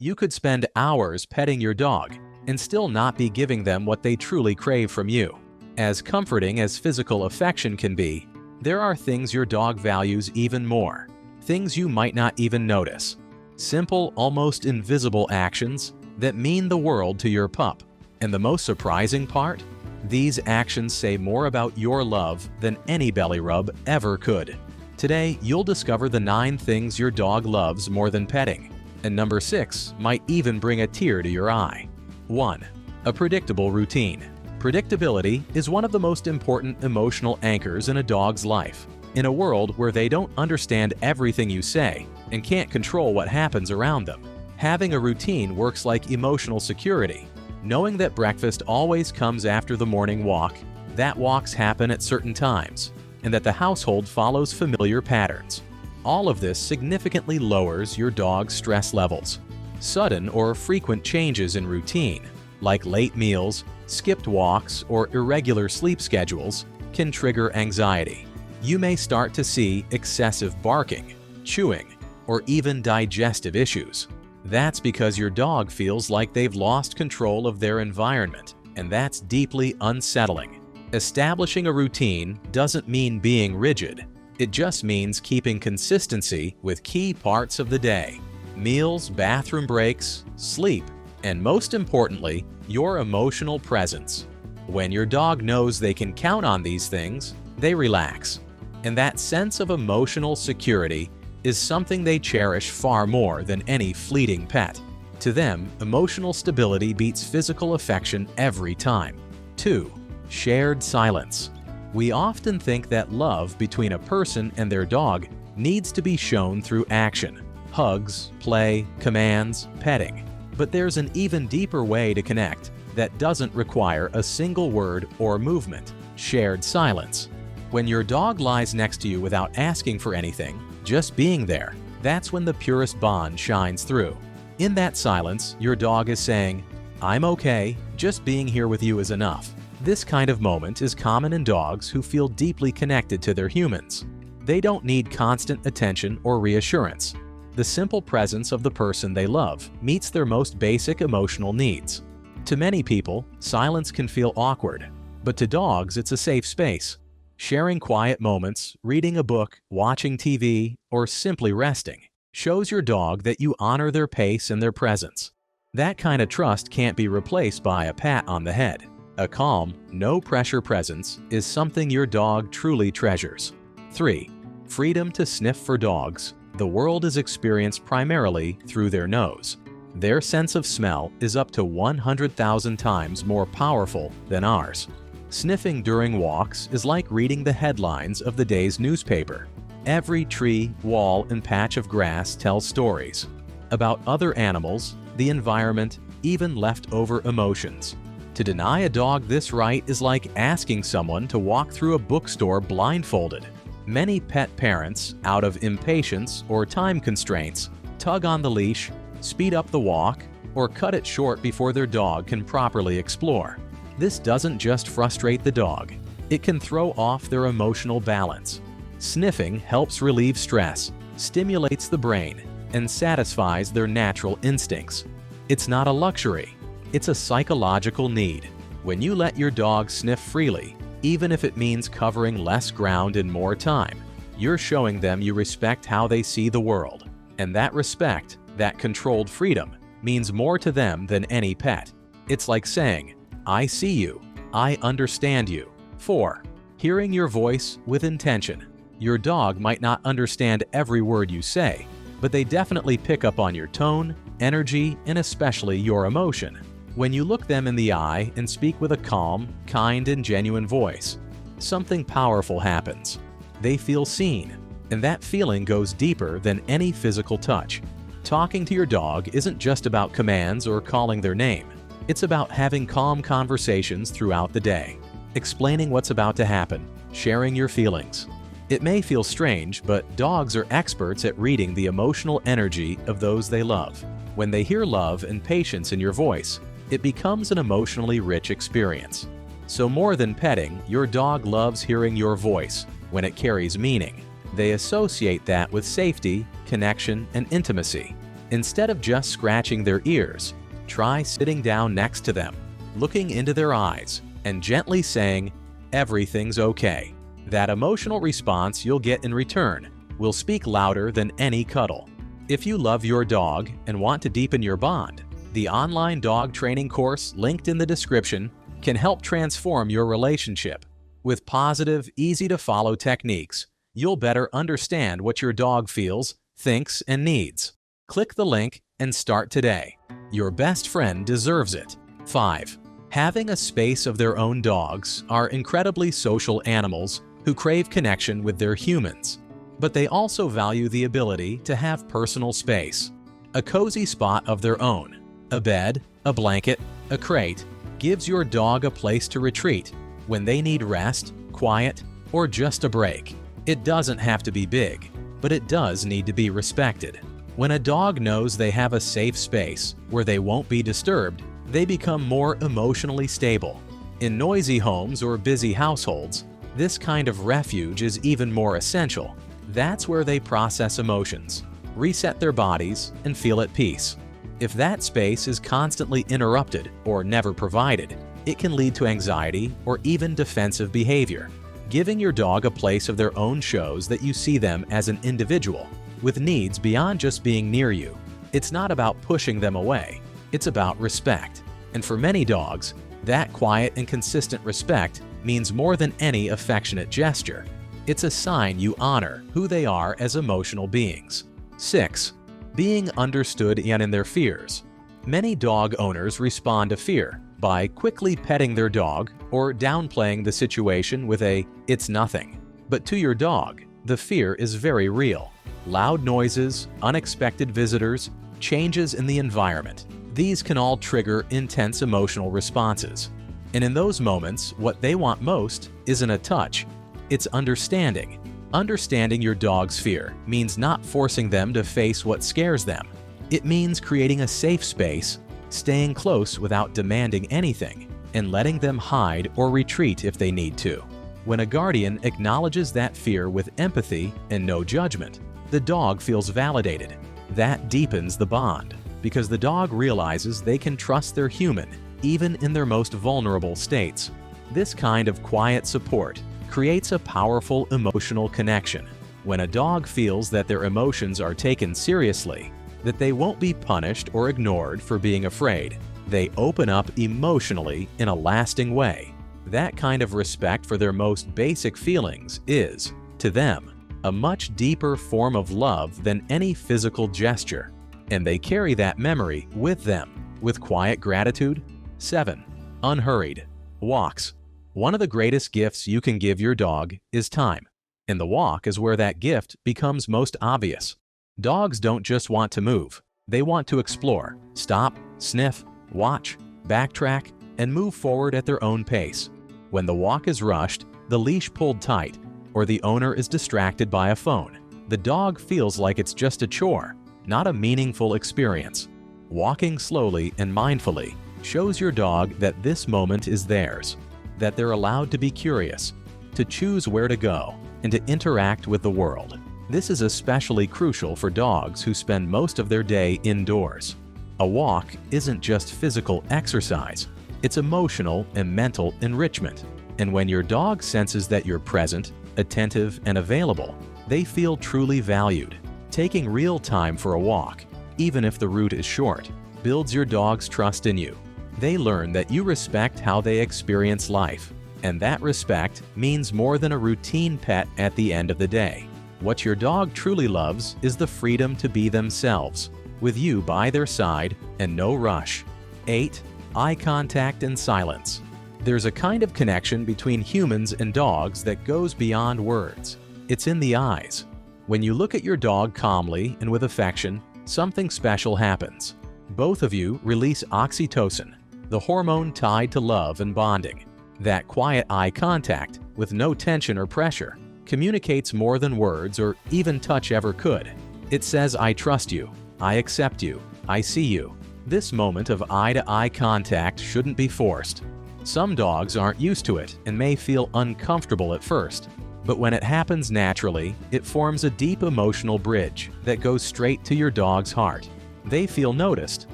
You could spend hours petting your dog and still not be giving them what they truly crave from you. As comforting as physical affection can be, there are things your dog values even more, things you might not even notice. Simple, almost invisible actions that mean the world to your pup. And the most surprising part? These actions say more about your love than any belly rub ever could. Today, you'll discover the 9 things your dog loves more than petting. And number 6 might even bring a tear to your eye. 1. A predictable routine. Predictability is one of the most important emotional anchors in a dog's life. In a world where they don't understand everything you say and can't control what happens around them, having a routine works like emotional security. Knowing that breakfast always comes after the morning walk, that walks happen at certain times, and that the household follows familiar patterns. All of this significantly lowers your dog's stress levels. Sudden or frequent changes in routine, like late meals, skipped walks, or irregular sleep schedules, can trigger anxiety. You may start to see excessive barking, chewing, or even digestive issues. That's because your dog feels like they've lost control of their environment, and that's deeply unsettling. Establishing a routine doesn't mean being rigid. It just means keeping consistency with key parts of the day: meals, bathroom breaks, sleep, and most importantly, your emotional presence. When your dog knows they can count on these things, they relax. And that sense of emotional security is something they cherish far more than any fleeting pet. To them, emotional stability beats physical affection every time. 2. Shared silence. We often think that love between a person and their dog needs to be shown through action: hugs, play, commands, petting. But there's an even deeper way to connect that doesn't require a single word or movement: shared silence. When your dog lies next to you without asking for anything, just being there, that's when the purest bond shines through. In that silence, your dog is saying, "I'm okay, just being here with you is enough." This kind of moment is common in dogs who feel deeply connected to their humans. They don't need constant attention or reassurance. The simple presence of the person they love meets their most basic emotional needs. To many people, silence can feel awkward, but to dogs it's a safe space. Sharing quiet moments, reading a book, watching TV, or simply resting shows your dog that you honor their pace and their presence. That kind of trust can't be replaced by a pat on the head. A calm, no-pressure presence is something your dog truly treasures. 3. Freedom to sniff. For dogs, the world is experienced primarily through their nose. Their sense of smell is up to 100,000 times more powerful than ours. Sniffing during walks is like reading the headlines of the day's newspaper. Every tree, wall, and patch of grass tells stories about other animals, the environment, even leftover emotions. To deny a dog this right is like asking someone to walk through a bookstore blindfolded. Many pet parents, out of impatience or time constraints, tug on the leash, speed up the walk, or cut it short before their dog can properly explore. This doesn't just frustrate the dog, it can throw off their emotional balance. Sniffing helps relieve stress, stimulates the brain, and satisfies their natural instincts. It's not a luxury. It's a psychological need. When you let your dog sniff freely, even if it means covering less ground in more time, you're showing them you respect how they see the world. And that respect, that controlled freedom, means more to them than any pet. It's like saying, "I see you, I understand you." 4. Hearing your voice with intention. Your dog might not understand every word you say, but they definitely pick up on your tone, energy, and especially your emotion. When you look them in the eye and speak with a calm, kind, and genuine voice, something powerful happens. They feel seen, and that feeling goes deeper than any physical touch. Talking to your dog isn't just about commands or calling their name. It's about having calm conversations throughout the day, explaining what's about to happen, sharing your feelings. It may feel strange, but dogs are experts at reading the emotional energy of those they love. When they hear love and patience in your voice, it becomes an emotionally rich experience. So more than petting, your dog loves hearing your voice when it carries meaning. They associate that with safety, connection, and intimacy. Instead of just scratching their ears, try sitting down next to them, looking into their eyes, and gently saying, "Everything's okay." That emotional response you'll get in return will speak louder than any cuddle. If you love your dog and want to deepen your bond, the online dog training course linked in the description can help transform your relationship. With positive, easy-to-follow techniques, you'll better understand what your dog feels, thinks, and needs. Click the link and start today. Your best friend deserves it. 5. Having a space of their own. Dogs are incredibly social animals who crave connection with their humans, but they also value the ability to have personal space. A cozy spot of their own, a bed, a blanket, a crate, gives your dog a place to retreat when they need rest, quiet, or just a break. It doesn't have to be big, but it does need to be respected. When a dog knows they have a safe space where they won't be disturbed, they become more emotionally stable. In noisy homes or busy households, this kind of refuge is even more essential. That's where they process emotions, reset their bodies, and feel at peace. If that space is constantly interrupted or never provided, it can lead to anxiety or even defensive behavior. Giving your dog a place of their own shows that you see them as an individual with needs beyond just being near you. It's not about pushing them away, it's about respect. And for many dogs, that quiet and consistent respect means more than any affectionate gesture. It's a sign you honor who they are as emotional beings. 6. Being understood in their fears. Many dog owners respond to fear by quickly petting their dog or downplaying the situation with a "it's nothing." But to your dog, the fear is very real. Loud noises, unexpected visitors, changes in the environment. These can all trigger intense emotional responses. And in those moments, what they want most isn't a touch, it's understanding. Understanding your dog's fear means not forcing them to face what scares them. It means creating a safe space, staying close without demanding anything, and letting them hide or retreat if they need to. When a guardian acknowledges that fear with empathy and no judgment, the dog feels validated. That deepens the bond, because the dog realizes they can trust their human, even in their most vulnerable states. This kind of quiet support creates a powerful emotional connection. When a dog feels that their emotions are taken seriously, that they won't be punished or ignored for being afraid, they open up emotionally in a lasting way. That kind of respect for their most basic feelings is, to them, a much deeper form of love than any physical gesture, and they carry that memory with them with quiet gratitude. 7. Unhurried walks. One of the greatest gifts you can give your dog is time, and the walk is where that gift becomes most obvious. Dogs don't just want to move, they want to explore, stop, sniff, watch, backtrack, and move forward at their own pace. When the walk is rushed, the leash pulled tight, or the owner is distracted by a phone, the dog feels like it's just a chore, not a meaningful experience. Walking slowly and mindfully shows your dog that this moment is theirs, that they're allowed to be curious, to choose where to go, and to interact with the world. This is especially crucial for dogs who spend most of their day indoors. A walk isn't just physical exercise, it's emotional and mental enrichment. And when your dog senses that you're present, attentive, and available, they feel truly valued. Taking real time for a walk, even if the route is short, builds your dog's trust in you. They learn that you respect how they experience life, and that respect means more than a routine pet at the end of the day. What your dog truly loves is the freedom to be themselves, with you by their side and no rush. 8. Eye contact and silence. There's a kind of connection between humans and dogs that goes beyond words. It's in the eyes. When you look at your dog calmly and with affection, something special happens. Both of you release oxytocin, the hormone tied to love and bonding. That quiet eye contact, with no tension or pressure, communicates more than words or even touch ever could. It says, "I trust you, I accept you, I see you." This moment of eye-to-eye contact shouldn't be forced. Some dogs aren't used to it and may feel uncomfortable at first, but when it happens naturally, it forms a deep emotional bridge that goes straight to your dog's heart. They feel noticed,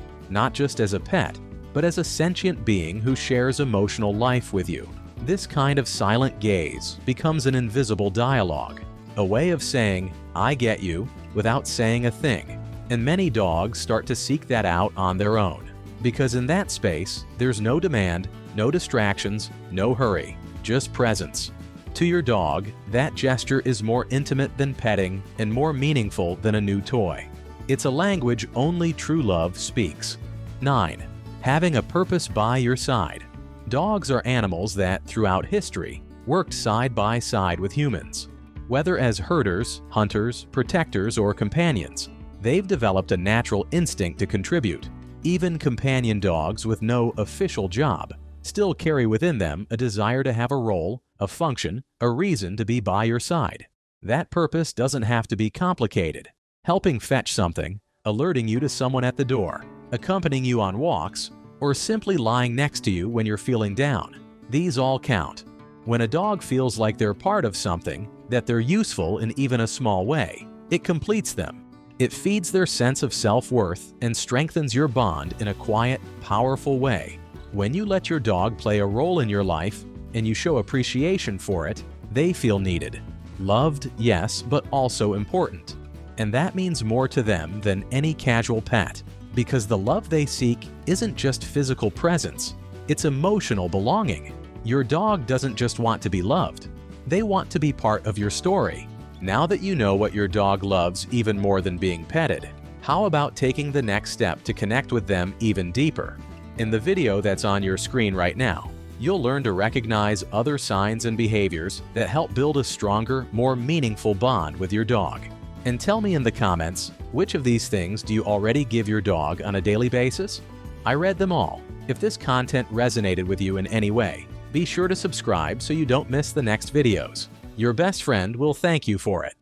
not just as a pet, but as a sentient being who shares emotional life with you. This kind of silent gaze becomes an invisible dialogue, a way of saying, "I get you," without saying a thing. And many dogs start to seek that out on their own, because in that space, there's no demand, no distractions, no hurry, just presence. To your dog, that gesture is more intimate than petting and more meaningful than a new toy. It's a language only true love speaks. 9. Having a purpose by your side. Dogs are animals that, throughout history, worked side by side with humans. Whether as herders, hunters, protectors, or companions, they've developed a natural instinct to contribute. Even companion dogs with no official job still carry within them a desire to have a role, a function, a reason to be by your side. That purpose doesn't have to be complicated. Helping fetch something, alerting you to someone at the door, accompanying you on walks, or simply lying next to you when you're feeling down. These all count. When a dog feels like they're part of something, that they're useful in even a small way, it completes them. It feeds their sense of self-worth and strengthens your bond in a quiet, powerful way. When you let your dog play a role in your life and you show appreciation for it, they feel needed. Loved, yes, but also important. And that means more to them than any casual pet, because the love they seek isn't just physical presence, it's emotional belonging. Your dog doesn't just want to be loved, they want to be part of your story. Now that you know what your dog loves even more than being petted, how about taking the next step to connect with them even deeper? In the video that's on your screen right now, you'll learn to recognize other signs and behaviors that help build a stronger, more meaningful bond with your dog. And tell me in the comments, which of these things do you already give your dog on a daily basis? I read them all. If this content resonated with you in any way, be sure to subscribe so you don't miss the next videos. Your best friend will thank you for it.